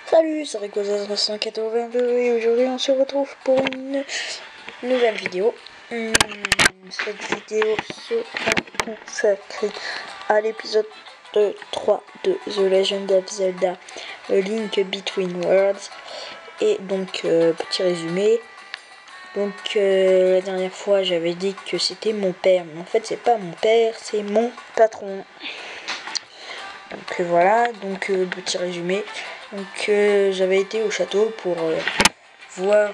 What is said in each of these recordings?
Salut, c'est Ricosa382 et aujourd'hui on se retrouve pour une nouvelle vidéo. Cette vidéo sera consacrée à l'épisode 3 de The Legend of Zelda, A Link Between Worlds. Et donc, petit résumé. Donc, la dernière fois j'avais dit que c'était mon père, mais en fait c'est pas mon père, c'est mon patron. Donc voilà, donc petit résumé. Donc j'avais été au château pour voir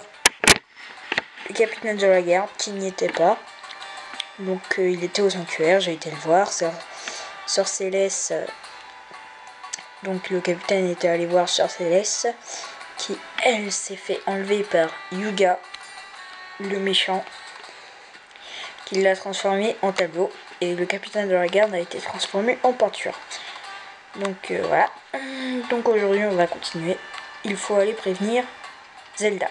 le capitaine de la garde qui n'y était pas. Donc il était au sanctuaire, j'ai été le voir. Sœur Céleste, donc le capitaine était allé voir Sœur Céleste, qui elle s'est fait enlever par Yuga, le méchant, qui l'a transformé en tableau. Et le capitaine de la garde a été transformé en peinture. Donc voilà. Donc aujourd'hui on va continuer. Il faut aller prévenir Zelda,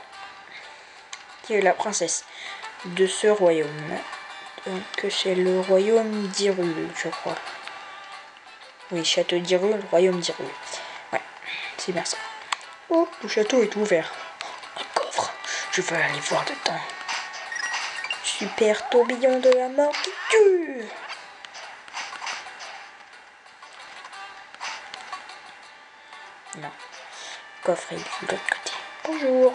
qui est la princesse de ce royaume. Donc c'est le royaume d'Hyrule, je crois. Oui, château d'Hyrule, royaume d'Hyrule. Ouais, c'est bien ça. Oh, le château est ouvert. Un coffre, je veux aller voir dedans. Super tourbillon de la mort qui tue. Non, le coffre est de l'autre côté. Bonjour.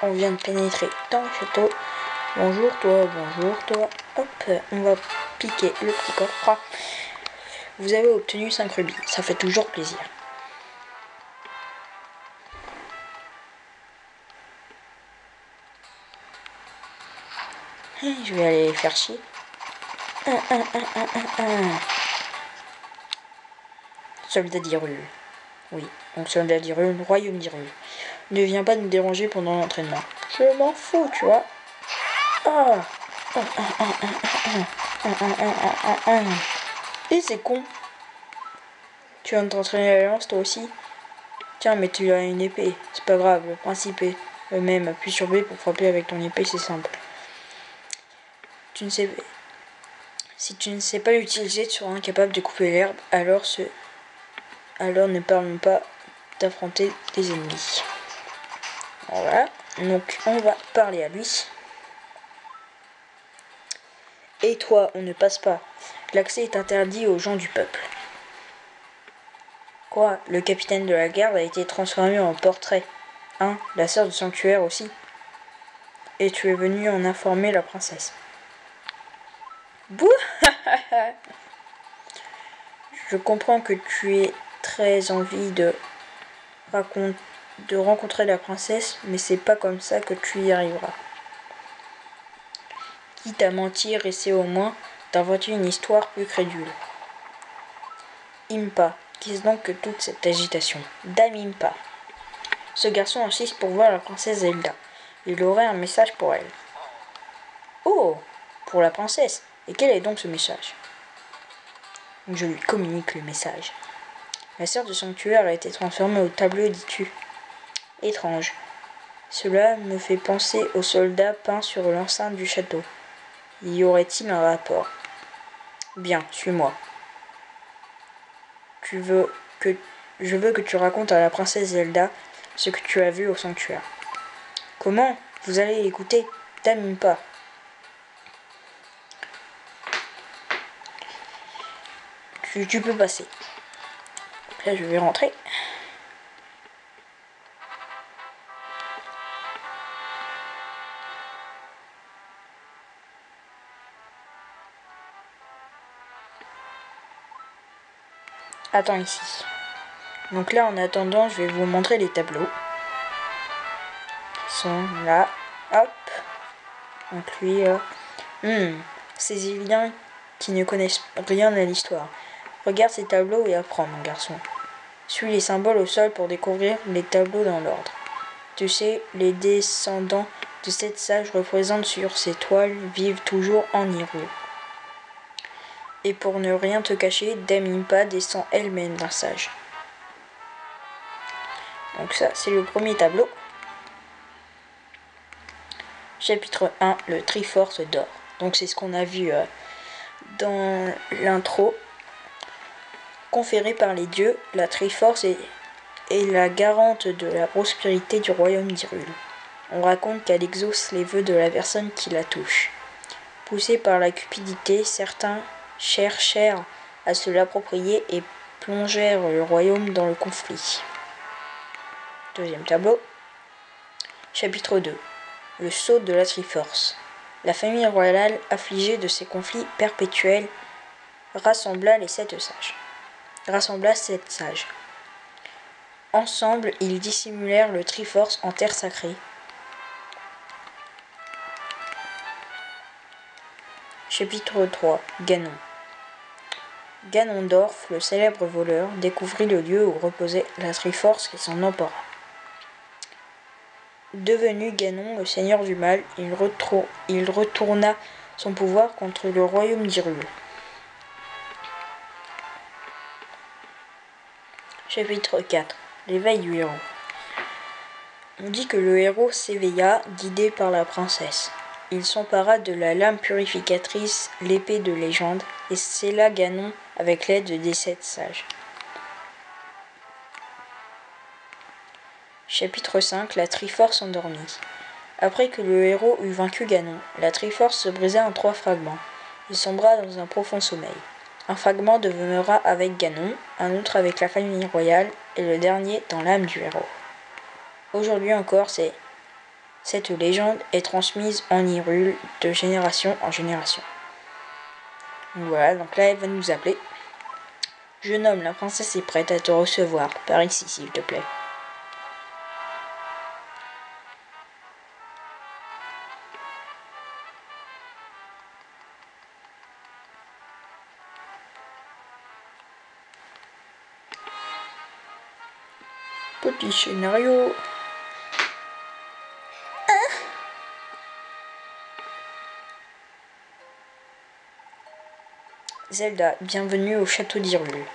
On vient de pénétrer dans le château. Bonjour toi, bonjour toi. Hop, on va piquer le petit coffre. Vous avez obtenu 5 rubis, ça fait toujours plaisir. Je vais aller les faire chier. Soldat d'Hyrule. Oui, donc soldat d'Hyrule, royaume d'Hyrule. Ne viens pas nous déranger pendant l'entraînement. Je m'en fous, tu vois. Et c'est con. Tu viens de t'entraîner à la lance, toi aussi. Tiens, mais tu as une épée. C'est pas grave, le principe est le même. Appuie sur B pour frapper avec ton épée, c'est simple. Si tu ne sais pas l'utiliser, tu seras incapable de couper l'herbe, alors ne parlons pas d'affronter des ennemis. Voilà, donc on va parler à lui. Et toi, on ne passe pas. L'accès est interdit aux gens du peuple. Quoi? Le capitaine de la garde a été transformé en portrait. Hein? La sœur du sanctuaire aussi. Et tu es venu en informer la princesse. Bouh! Je comprends que tu aies très envie de rencontrer la princesse, mais c'est pas comme ça que tu y arriveras. Quitte à mentir, essaie au moins d'inventer une histoire plus crédule. Impa, qu'est-ce donc que toute cette agitation? Dame Impa. Ce garçon insiste pour voir la princesse Zelda. Il aurait un message pour elle. Oh, pour la princesse. Et quel est donc ce message? Je lui communique le message. La sœur du sanctuaire a été transformée au tableau, dis-tu. Étrange. Cela me fait penser aux soldats peints sur l'enceinte du château. Y aurait-il un rapport? Bien, suis-moi. Je veux que tu racontes à la princesse Zelda ce que tu as vu au sanctuaire. Comment? Vous allez écouter. Dame pas. Tu peux passer. Là, je vais rentrer. Attends ici. Donc là, en attendant, je vais vous montrer les tableaux. Ils sont là. Hop. Donc lui, ces Iliens qui ne connaissent rien à l'histoire. Regarde ces tableaux et apprends, mon garçon. Suis les symboles au sol pour découvrir les tableaux dans l'ordre. Tu sais, les descendants de cette sage représentent sur ces toiles vivent toujours en Hyrule. Et pour ne rien te cacher, Dame Impa descend elle-même d'un sage. Donc ça, c'est le premier tableau. Chapitre 1, le Triforce d'or. Donc c'est ce qu'on a vu dans l'intro. Conférée par les dieux, la Triforce est la garante de la prospérité du royaume d'Hyrule. On raconte qu'elle exauce les vœux de la personne qui la touche. Poussés par la cupidité, certains cherchèrent à se l'approprier et plongèrent le royaume dans le conflit. Deuxième tableau. Chapitre 2. Le sceau de la Triforce. La famille royale, affligée de ces conflits perpétuels, rassembla 7 sages. Ensemble, ils dissimulèrent le Triforce en terre sacrée. Chapitre 3. Ganon. Ganondorf, le célèbre voleur, découvrit le lieu où reposait la Triforce et s'en empara. Devenu Ganon, le seigneur du mal, il retourna son pouvoir contre le royaume d'Hyrule. Chapitre 4. L'éveil du héros. On dit que le héros s'éveilla, guidé par la princesse. Il s'empara de la lame purificatrice, l'épée de légende, et scella Ganon avec l'aide des 7 sages. Chapitre 5. La Triforce endormie. Après que le héros eut vaincu Ganon, la Triforce se brisa en 3 fragments. Il sombra dans un profond sommeil. Un fragment demeura avec Ganon, un autre avec la famille royale, et le dernier dans l'âme du héros. Aujourd'hui encore, cette légende est transmise en Hyrule de génération en génération. Donc voilà, donc là elle va nous appeler. Jeune homme, la princesse est prête à te recevoir. Par ici, s'il te plaît. Petit scénario. Zelda, bienvenue au château d'Hyrule.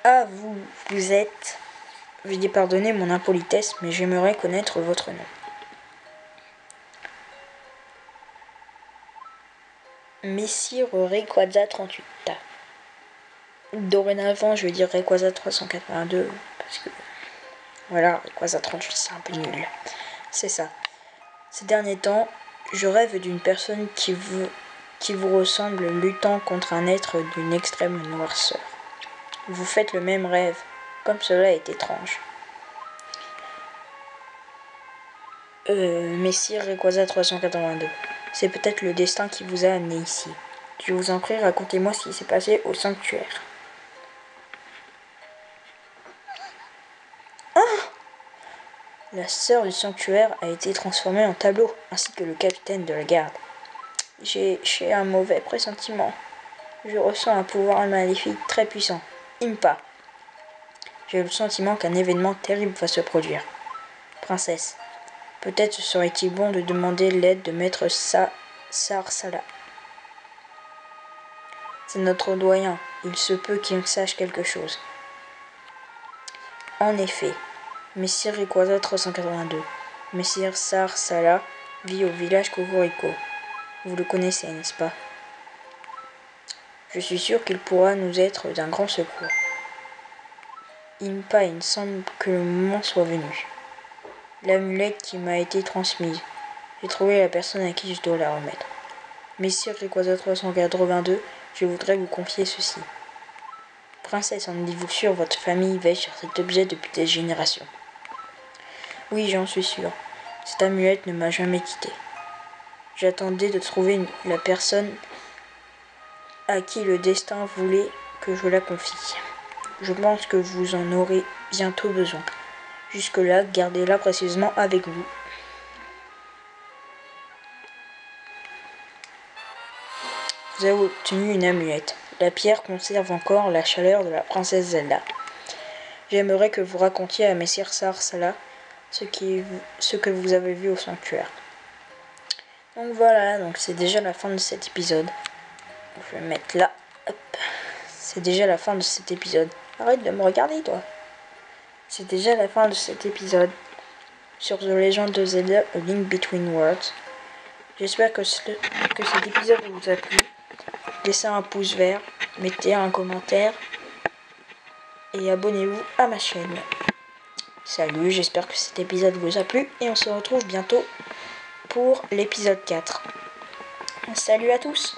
Ah, vous êtes... Veuillez pardonner mon impolitesse, mais j'aimerais connaître votre nom. Messire Rayquaza 38. Dorénavant, je vais dire Rayquaza 382, parce que... Voilà, Rayquaza 38, c'est un peu nul. C'est ça. Ces derniers temps, je rêve d'une personne qui vous ressemble luttant contre un être d'une extrême noirceur. Vous faites le même rêve, comme cela est étrange. Messire Rayquaza 382. C'est peut-être le destin qui vous a amené ici. Je vous en prie, racontez-moi ce qui s'est passé au sanctuaire. La sœur du sanctuaire a été transformée en tableau, ainsi que le capitaine de la garde. J'ai un mauvais pressentiment. Je ressens un pouvoir maléfique très puissant. Impa. J'ai le sentiment qu'un événement terrible va se produire. Princesse, peut-être serait-il bon de demander l'aide de maître Sarsala. C'est notre doyen. Il se peut qu'il sache quelque chose. En effet, Messire Rayquaza 382. Messire Sarsala vit au village Cocorico. Vous le connaissez, n'est-ce pas? Je suis sûr qu'il pourra nous être d'un grand secours. Impa, il me semble que le moment soit venu. L'amulette qui m'a été transmise. J'ai trouvé la personne à qui je dois la remettre. Messire Rayquaza 382, je voudrais vous confier ceci. Princesse, en êtes-vous sûre, votre famille veille sur cet objet depuis des générations? Oui, j'en suis sûre. Cette amulette ne m'a jamais quitté. J'attendais de trouver la personne à qui le destin voulait que je la confie. Je pense que vous en aurez bientôt besoin. Jusque-là, gardez-la précieusement avec vous. Vous avez obtenu une amulette. La pierre conserve encore la chaleur de la princesse Zelda. J'aimerais que vous racontiez à Messire Sarsala ce que vous avez vu au sanctuaire. Donc voilà, donc c'est déjà la fin de cet épisode. Je vais le mettre là. Hop. C'est déjà la fin de cet épisode. Arrête de me regarder, toi. C'est déjà la fin de cet épisode sur The Legend of Zelda A Link Between Worlds. J'espère que cet épisode vous a plu. Laissez un pouce vert, mettez un commentaire et abonnez-vous à ma chaîne. Salut, j'espère que cet épisode vous a plu et on se retrouve bientôt pour l'épisode 4. Salut à tous!